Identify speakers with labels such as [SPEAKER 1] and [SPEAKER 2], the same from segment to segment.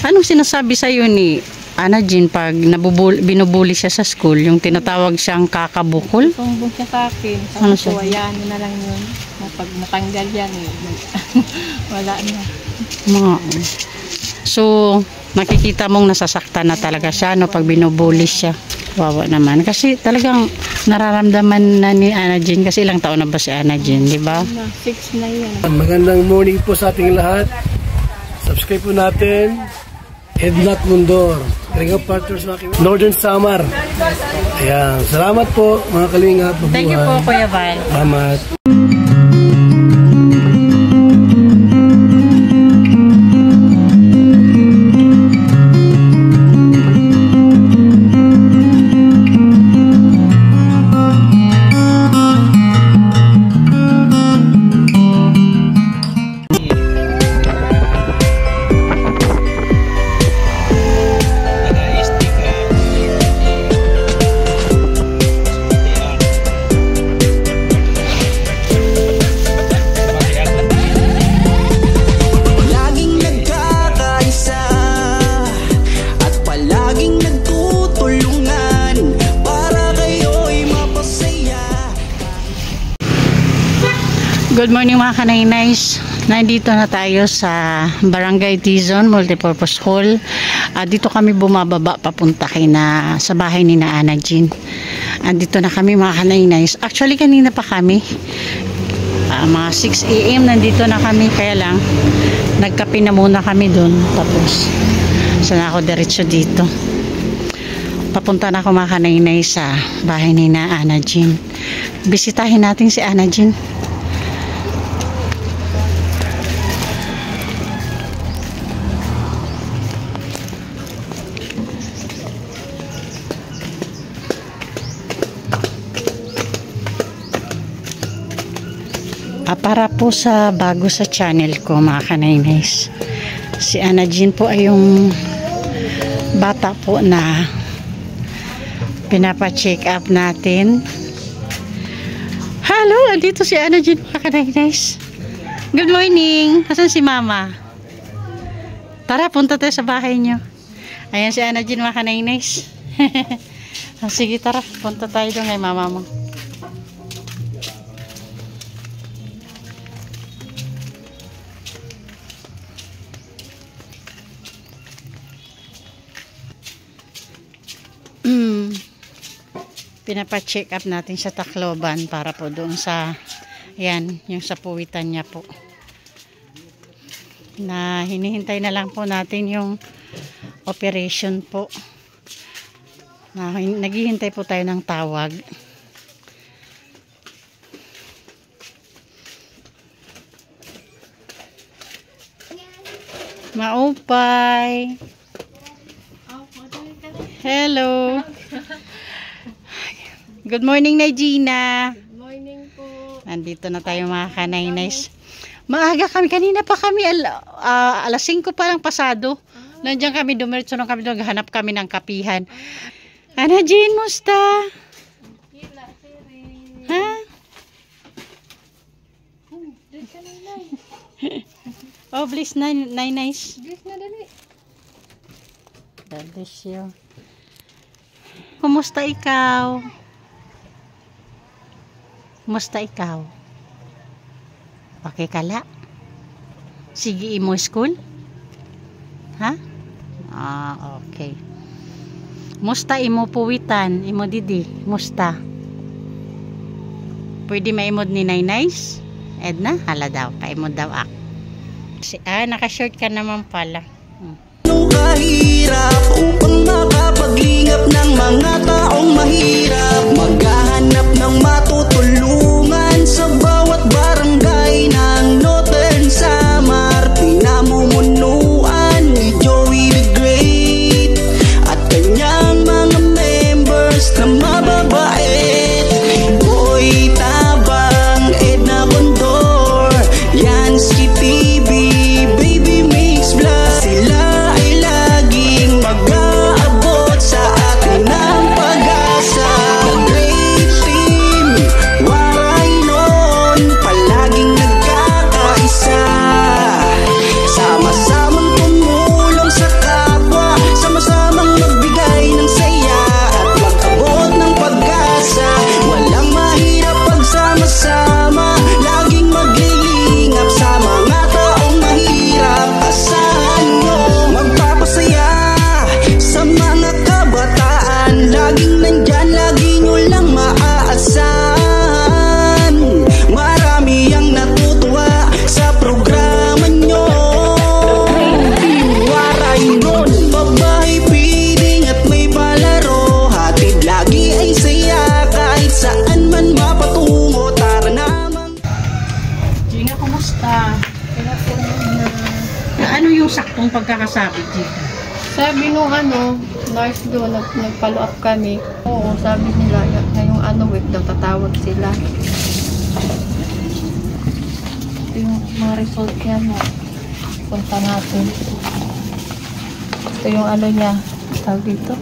[SPEAKER 1] Anong sinasabi sa'yo ni Ana Jean pag binubuli siya sa school? Yung tinatawag siyang kakabukol?
[SPEAKER 2] Sumbong siya sa akin.
[SPEAKER 1] Ano
[SPEAKER 2] Sabi ko, hayaan mo na lang yun. Pag matanggal yan wala na.
[SPEAKER 1] So, nakikita mong nasasaktan na talaga siya no, pag binubuli siya. Wawa naman. Kasi talagang nararamdaman na ni Ana Jean. Kasi ilang taon na ba si Ana Jean, di ba?
[SPEAKER 2] 6 na yan.
[SPEAKER 3] Magandang morning po sa ating lahat. Subscribe po natin. Ednat Mundor. Kalinga partners sa aking Northern Samar. Ayan. Salamat po mga kalingap.
[SPEAKER 1] Thank you po, Kuya Val.
[SPEAKER 3] Salamat.
[SPEAKER 1] Good morning mga kanaynays. Nandito na tayo sa Barangay T-Zone Multipurpose Hall. Dito kami bumababa papunta sa bahay ni Ana Jean. Dito na kami mga kanaynays. Actually kanina pa kami. Mga 6 AM nandito na kami. Kaya lang nagkape na muna kami doon. Tapos sana ako diretso dito. Papunta na ako mga kanaynays sa bahay ni Ana Jean. Bisitahin natin si Ana Jean. Para po sa bago sa channel ko mga kanaynays, si Ana Jean po ay yung bata po na pinapa-check up natin. Hello, andito si Ana Jean mga kanaynays. Good morning. Asan si Mama? Tara, punta tayo sa bahay nyo. Ayan si Ana Jean mga kanaynays. Sige, tara, punta tayo doon kay Mama mo. Pinapa-check up natin sa Tacloban para po doon sa yan, yung sa puwitan niya po. Na hinihintay na lang po natin yung operation po. Naghihintay po tayo ng tawag. Maupay. Hello. Good morning, Gina.
[SPEAKER 2] Good morning po.
[SPEAKER 1] Nandito na tayo mga kanaynays. Maaga kami. Kanina pa kami. Alas 5 pa lang pasado. Nandiyan kami dumiretso nung kami doon. Hanap kami ng kapihan. Ana Jean, musta? Ha? Oh, bless na nice.
[SPEAKER 2] Bless na dali.
[SPEAKER 1] God bless you. Kumusta ikaw? Kumusta ikaw? Okay ka la? Sige imo school? Ha? Okay. Musta imo puwitan? Imo didi? Musta? Pwede maimod ni Naynays? Edna? Hala daw. Paimod daw ako. Naka-short ka naman pala.
[SPEAKER 4] Kahirap upang makapaglingap ng mga taong mahirap, maghahanap ng matutulungan sa bawat barangay ng Northern Samar. Pinamumunuan ni Joey the Great at kanyang mga members na mababait. Boy Tabang, Edna Condor, Yansky TV, Baby Mix Vlog, sila mag-aabot sa atin ng pag-asa. The Great
[SPEAKER 1] yung pagkakasakit dito?
[SPEAKER 2] Sabi nung nurse doon, nag-follow up kami. Oo, sabi nila, ngayong week daw tatawag sila. Ito yung mga result niya, no. Punta natin. Ito yung niya, tawag dito.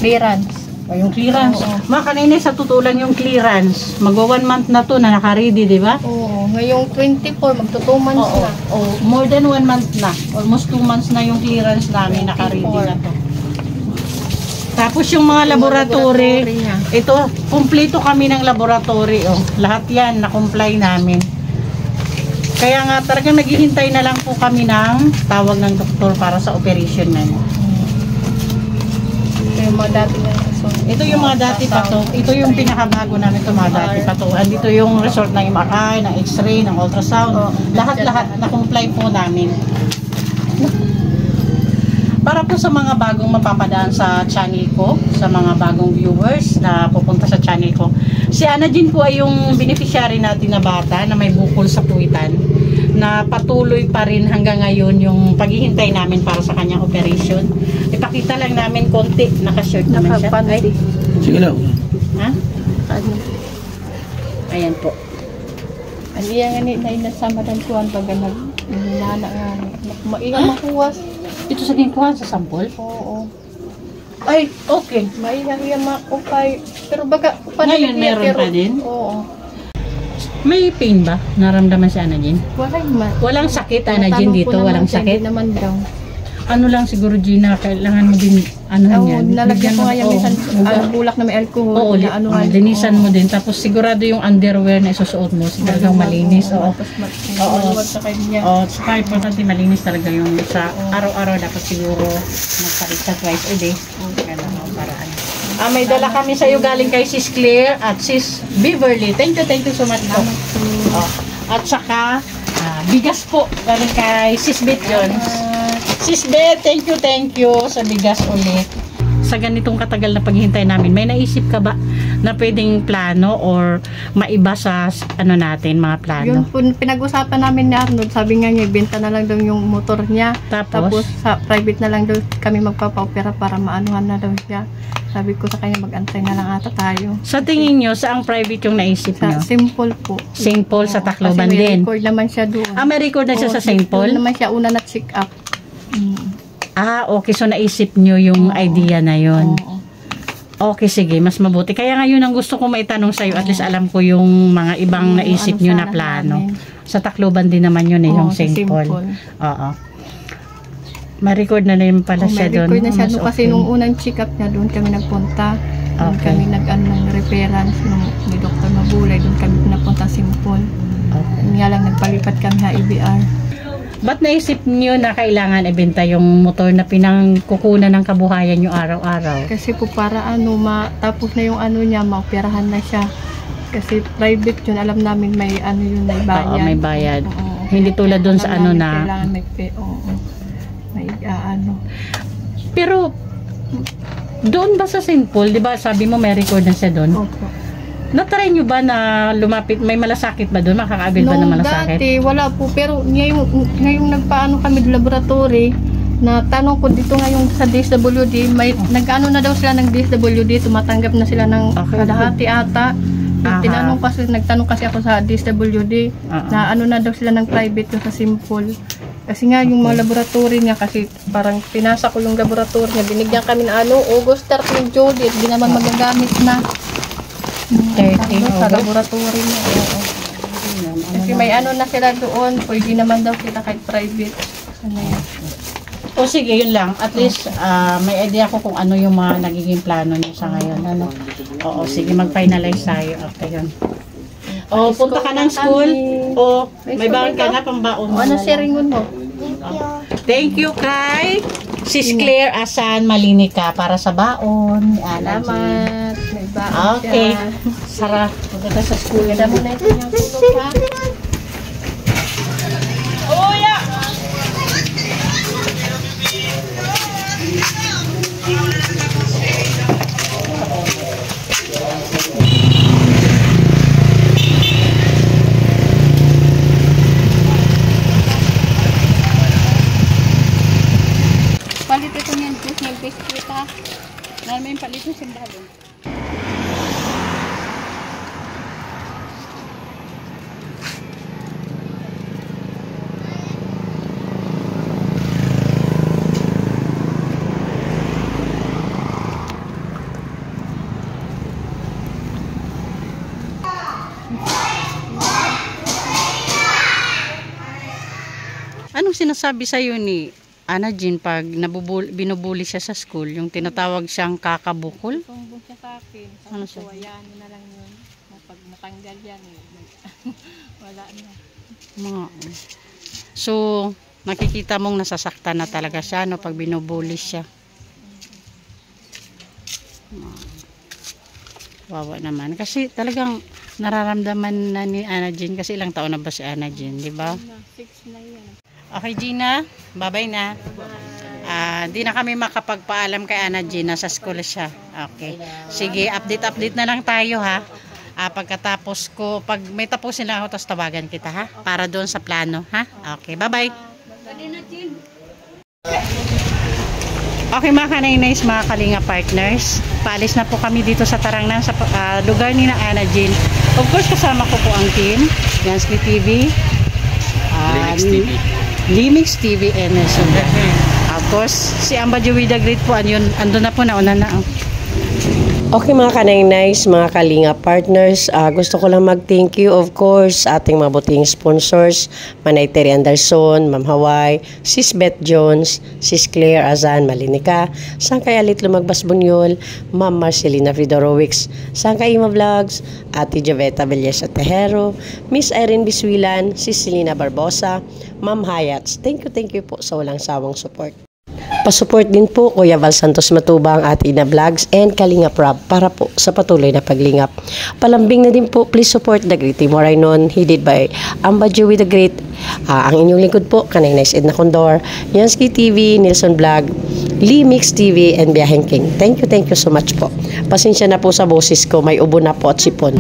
[SPEAKER 2] Clearance.
[SPEAKER 1] Yung clearance.
[SPEAKER 2] Oo.
[SPEAKER 1] Mga kanina sa tutulan yung clearance. Magwa 1 month na to na naka-ready, di ba?
[SPEAKER 2] Oo, ngayong 24, magto 2 months na.
[SPEAKER 1] Oo. More than 1 month na. Almost 2 months na yung clearance namin, naka-ready na to. Tapos yung mga laboratory,
[SPEAKER 2] niya.
[SPEAKER 1] ito, kumpleto kami ng laboratory. Oh. Lahat yan, na-comply namin. Kaya nga talagang naghihintay na lang po kami ng tawag ng doktor para sa operation na yun.
[SPEAKER 2] Ito yung mga dati na result.
[SPEAKER 1] Ito yung mga dati pa to. Ito yung pinakabago namin ito, mga dati pa to. Andito yung result ng MRI, ng X-ray, ng ultrasound. Lahat-lahat na-comply po namin. Para po sa mga bagong mapapadaan sa channel ko, sa mga bagong viewers na pupunta sa channel ko, si Ana Jean po ay yung beneficiary natin na bata na may bukol sa puwitan, na patuloy pa rin hanggang ngayon yung paghihintay namin para sa kanyang operation. Ipakita lang namin konti, naka-shirt naman siya. Ay,
[SPEAKER 3] Sige lang.
[SPEAKER 1] ha? Ayan po.
[SPEAKER 2] Ano yan na inasama ng kuwan pag naghinana nga. Maigang makuwas.
[SPEAKER 1] Ito sa ginkuhan sa sample?
[SPEAKER 2] Oo.
[SPEAKER 1] Ay, okay.
[SPEAKER 2] Maigang yan makupay. Pero baga,
[SPEAKER 1] Ngayon meron pa din?
[SPEAKER 2] Oo.
[SPEAKER 1] May pain ba? Naramdaman si Ana Jean? Walang sakit, Ana Jean, dito? Walang sakit?
[SPEAKER 2] Hindi naman daw.
[SPEAKER 1] Ano lang siguro, Gina, kailangan mo din, ano yan?
[SPEAKER 2] Nalagyan ko nga yan minsan,
[SPEAKER 1] Oo.
[SPEAKER 2] bulak na may alcohol.
[SPEAKER 1] Oo, linisan mo din. Tapos sigurado yung underwear na isusuot mo, siguro malinis. Oo. Oo.
[SPEAKER 2] Maluwag sa kanya.
[SPEAKER 1] Oo, saka importante malinis talaga yung sa araw-araw dapat siguro magpalit sa twice a day. Ganun ang paraan. May dala kami sa iyo galing kay Sis Claire at Sis Beverly. Thank you so much po. At saka, bigas po galing kay Sis Beth Jones. Sis Beth, thank you sa bigas ulit. Sa ganitong katagal na paghihintay namin, may naisip ka ba na pwedeng plano or maiba sa natin, mga plano?
[SPEAKER 2] Yun po, pinag-usapan namin ni Arnold, sabi nga niya, benta na lang daw yung motor niya. Tapos sa private na lang daw kami magpapa-opera para maanuhan na daw siya. Sabi ko sa kanya, mag-antay na lang ata tayo.
[SPEAKER 1] Sa tingin nyo, saang private yung naisip nyo?
[SPEAKER 2] Simple po.
[SPEAKER 1] St. Paul sa Tacloban
[SPEAKER 2] kasi
[SPEAKER 1] din.
[SPEAKER 2] may record naman siya doon.
[SPEAKER 1] May record na siya sa St. Paul?
[SPEAKER 2] Doon naman siya una na check up.
[SPEAKER 1] Okay. So, naisip nyo yung idea na yun. Okay, sige. Mas mabuti. Kaya ngayon ang gusto ko maitanong sa'yo, at least alam ko yung mga ibang naisip nyo na plano. Sa Tacloban din naman yun yung St. Paul. Oo. Ma-record na rin pala siya doon.
[SPEAKER 2] Ma-record na siya doon kasi nung unang check up niya, doon kami nagpunta. Doon kami ng reference ni Dr. Mabulay. Doon kami napunta St. Paul. Nga lang nagpalipat kami sa IBR.
[SPEAKER 1] Ba't naisip niyo na kailangan ibenta yung motor na pinangkukunan ng kabuhayan nyo araw-araw?
[SPEAKER 2] Kasi po para matapos na yung niya, maoperahan na siya. Kasi private yun, alam namin may yun, may bayad.
[SPEAKER 1] Oo, may bayad. Hindi tulad doon sa na...
[SPEAKER 2] Kailangan may
[SPEAKER 1] Pero, doon ba sa St. Paul, di ba sabi mo may record na siya doon?
[SPEAKER 2] Opo.
[SPEAKER 1] Na-try nyo ba na lumapit, may malasakit ba doon? Makakaabil ba na malasakit?
[SPEAKER 2] Dati, wala po. Pero ngayong nagpaano kami ng laboratory, na tanong ko dito ngayon sa DSWD, nag-ano na daw sila ng DSWD, tumatanggap na sila ng kalahati ata. Nagtanong kasi ako sa DSWD, na na daw sila ng private sa Simple. Kasi nga yung mga laboratory niya, kasi parang pinasa ko yung laboratory niya, binigyan kami na August 13 Jody, hindi naman magagamit na.
[SPEAKER 1] 13
[SPEAKER 2] sa laboratory niya. Kasi may na sila doon, pwede naman daw sila kahit private.
[SPEAKER 1] O sige, yun lang. At least, may idea ko kung ano yung mga nagiging plano niyo sa ngayon. Oo, sige, mag-finalize tayo after yun. Punta ka ng school. May baon ka na, pambaon mo.
[SPEAKER 2] Sharingon mo?
[SPEAKER 1] Thank you kay Sis Claire Asan Malinica para sa baon.
[SPEAKER 2] Salamat. May baon siya.
[SPEAKER 1] Okay. Sarap. Punta ka sa school.
[SPEAKER 2] Ganda mo na ito yung tulog, ha?
[SPEAKER 1] ha. Namin palit ng simbalon. Anong sinasabi sa'yo ni Ana Jean pag binubuli siya sa school? Yung tinatawag siyang kakabukol?
[SPEAKER 2] Sumbong siya sa akin.
[SPEAKER 1] Ano
[SPEAKER 2] Sabi
[SPEAKER 1] siya?
[SPEAKER 2] ko, hayaan mo na lang yun. Pag natanggal yan, wala na.
[SPEAKER 1] So, nakikita mong nasasaktan na talaga siya no, pag binubuli siya. Wawa naman. Kasi talagang nararamdaman na ni Ana Jean. Kasi ilang taon na ba si Ana Jean, di ba?
[SPEAKER 2] 6 na yan.
[SPEAKER 1] Okay, Gina. Bye-bye na. Di na kami makapagpaalam kay Ana Jean. Nasa school siya. Okay. Sige, update na lang tayo ha. Pagkatapos ko, pag may tapusin lang ako, tapos tawagan kita ha. Para doon sa plano ha. Okay, bye-bye. Okay mga kanainays, mga kalinga partners. Paalis na po kami dito sa Tarangnan sa lugar ni na Ana Jean. Of course, kasama ko po ang team. Yansky TV. Limix TV and Nelson. Of course, si Amba Joey the Great po, andun na po, nauna na.
[SPEAKER 5] Okay mga kanainays, mga kalinga partners, gusto ko lang mag-thank you of course sa ating mabuting sponsors, Manay Terry Anderson, Ma'am Hawaii, Sis Beth Jones, Sis Claire Azan Malinica, Sangkay Alit Lumagbas Bunyol, Ma'am Marcelina Fridorowicz, Sangkay Ima Vlogs, Ate Joveta Belleza Tejero, Miss Irene Biswilan, Sis Selena Barbosa, Ma'am Hayats. Thank you po sa walang sawang support. Pasupport din po Kuya Val Santos Matubang at Ina Vlogs and Kalinga Prab para po sa patuloy na paglingap. Palambing na din po, please support The Great Timo Raynon, headed by Amba Joey the Great. Ang inyong lingkod po, Kanainays Edna Condor, Yansky TV, Nilson Vlog, Limix TV, and Biyaheng King. Thank you so much po. Pasensya na po sa boses ko, may ubo na po at sipon.